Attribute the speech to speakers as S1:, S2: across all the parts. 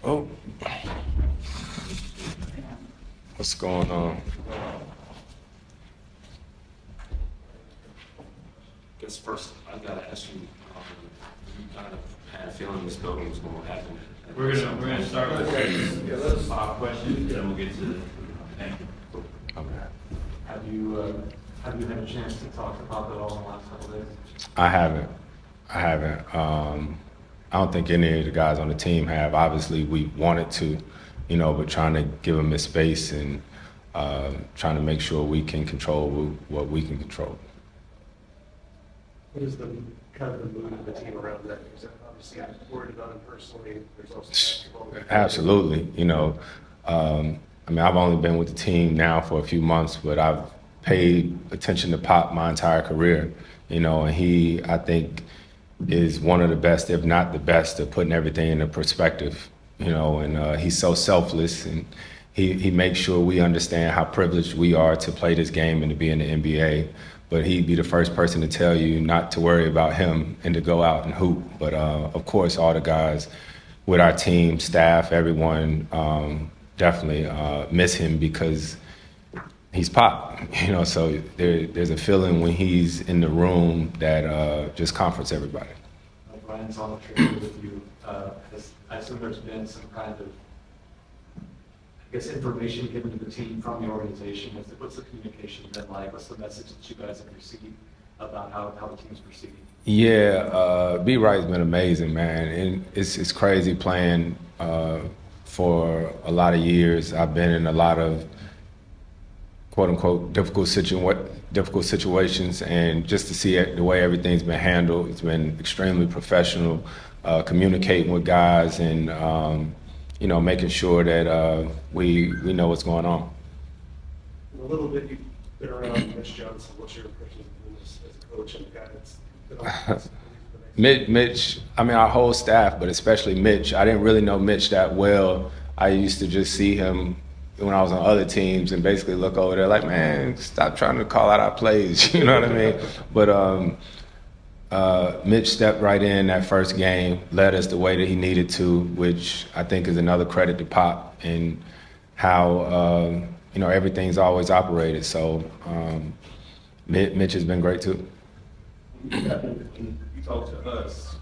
S1: Oh, what's going on?
S2: I guess first I've got to ask you, you kind of had a feeling this building was going to happen.
S3: We're gonna start with 5 questions, then we'll get to the thank you.
S1: Okay.
S2: Have you had a chance to talk about that all in the last couple of days?
S1: I haven't. I don't think any of the guys on the team have. Obviously, we wanted to, but trying to give them his space and trying to make sure we can control what we can control.
S4: What is the kind of the mood of the team around that? Because obviously I'm worried about him personally. There's also basketball.
S1: Absolutely. I've only been with the team now for a few months, but I've paid attention to Pop my entire career, and he, I think, is one of the best, if not the best, at putting everything into perspective, and he's so selfless, and he makes sure we understand how privileged we are to play this game and to be in the NBA. But he'd be the first person to tell you not to worry about him and to go out and hoop. But of course, all the guys with our team, staff, everyone definitely miss him because he's Pop. So there's a feeling when he's in the room that just comforts everybody.
S2: Brian's on the trip with you. I assume there's been some kind of, information given to the team from the organization. What's the communication been like? What's the message that you guys have received about how the team's proceeding?
S1: Yeah, B-Right's been amazing, man. And it's crazy playing for a lot of years. I've been in a lot of quote-unquote difficult situations, and just to see the way everything's been handled, it's been extremely professional, communicating with guys and making sure that we know what's going on.
S4: A little bit, you've been around Mitch Johnson. What's your impression of him as a coach and a guy that's been on
S1: Mitch, our whole staff, but especially Mitch. I didn't really know Mitch that well. I used to just see him when I was on other teams and basically look over there like, man, stop trying to call out our plays, you know what I mean? But Mitch stepped right in that first game, led us the way that he needed to, which I think is another credit to Pop and how, everything's always operated. So Mitch has been great too.
S5: You talked to us,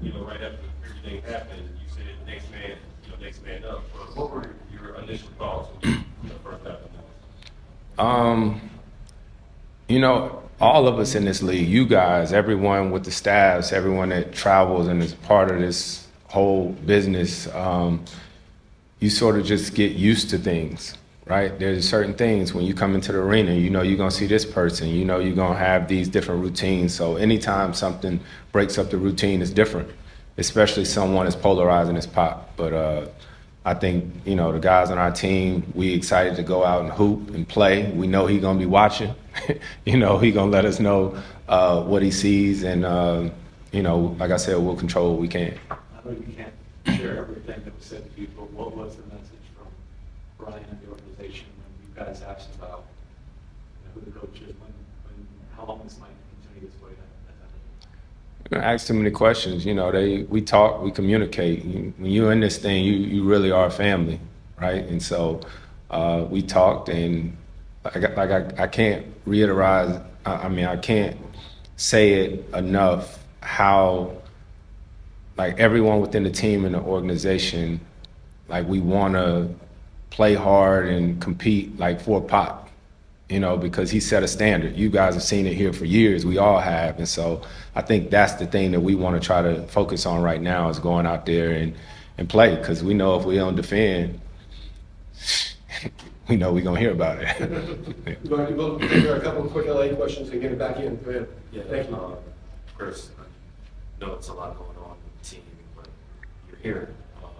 S5: right after everything happened, you said next man up. What were your initial thoughts when you first happened?
S1: All of us in this league, you guys, everyone with the staffs, everyone that travels and is part of this whole business, you sort of just get used to things, right? There's certain things when you come into the arena, you're going to see this person, you're going to have these different routines. So anytime something breaks up the routine, it's different, especially someone as polarizing as Pop. But I think, the guys on our team, we excited to go out and hoop and play. We know he's going to be watching. He going to let us know what he sees. And, like I said, we'll control what we can.
S2: I know you can't share everything that was said to you, but what was the message from Brian and the organization when you guys asked about who the coach is, how long this might continue this way?
S1: I ask too many questions. We talk, we communicate. When you're in this thing, you really are a family, right? And so we talked, and I can't reiterate. I can't say it enough how everyone within the team and the organization, we want to play hard and compete for Pop. Because he set a standard. You guys have seen it here for years. We all have. And so I think that's the thing that we want to try to focus on right now is going out there and play. Because we know if we don't defend, we know we're going to hear about it.
S4: We'll take a couple of quick LA questions and get it back in. Go ahead.
S2: Yeah,
S4: Thank you.
S2: Chris, I know it's a lot going on with the team, but you're here. And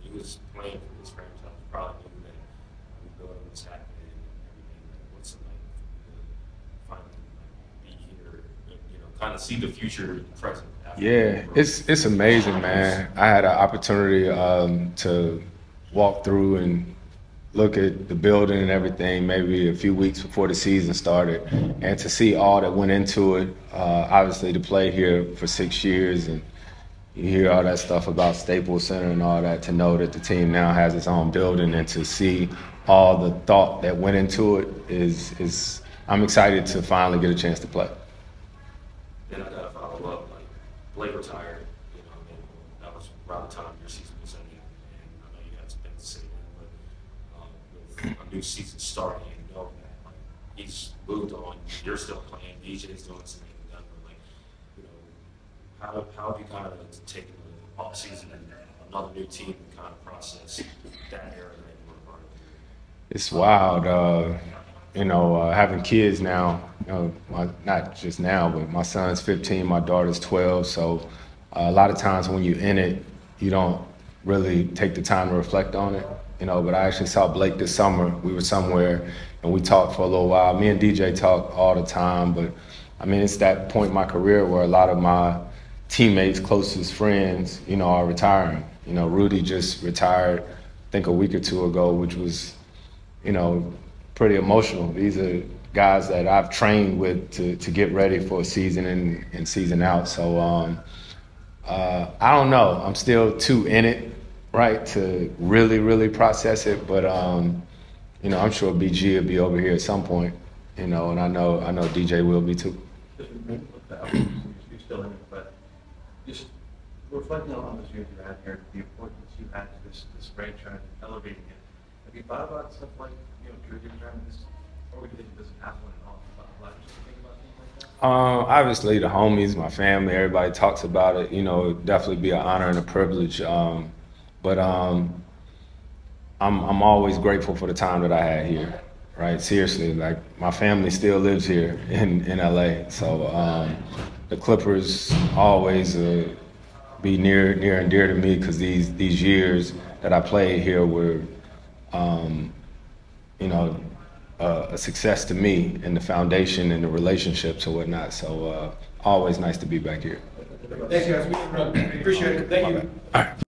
S2: he was playing for this franchise, probably knew that rebuilding was happening. What's it like to finally be here, kind of see the future present?
S1: Yeah, it's amazing, man. I had an opportunity to walk through and look at the building and everything maybe a few weeks before the season started, and to see all that went into it, obviously to play here for 6 years and you hear all that stuff about Staples Center and all that, to know that the team now has its own building and to see all the thought that went into it is I'm excited to finally get a chance to play.
S2: Then I got to follow up, like Blake retired, you know, and that was around the time your season was ending, and I know you guys been to say that, but with a new season starting, you know that like he's moved on, you're still playing, DJ's doing something in Denver, like, you know, how have you kind of taken the off season and another new team and kind of process that era that you were a part of?
S1: It's wild, you know, having kids now, you know, not just now, but my son's 15, my daughter's 12, so a lot of times when you're in it, you don't really take the time to reflect on it, you know, but I actually saw Blake this summer. We were somewhere and we talked for a little while. Me and DJ talk all the time, but I mean, it's that point in my career where a lot of my teammates, closest friends, you know, are retiring. You know, Rudy just retired, I think a week or two ago, which was, you know, pretty emotional. These are guys that I've trained with to get ready for a season in and season out. So I don't know. I'm still too in it, right, to really process it. But you know, I'm sure BG will be over here at some point. You know, and I know DJ will be too.
S3: You're still in it, but just reflecting on those years you had here, the importance you had to this franchise, elevating it. Have you thought about stuff like, you know, Drew retirement, this organization doesn't have one at all? Just think about things like that?
S1: Obviously, the homies, my family, everybody talks about it. You know, it'd definitely be an honor and a privilege. But I'm always grateful for the time that I had here. Right, seriously, like my family still lives here in LA. So the Clippers always be near and dear to me because these years that I played here were, you know, a success to me and the foundation and the relationships and whatnot. So always nice to be back here.
S4: Thanks, guys. We appreciate it. Thank you.
S1: All right.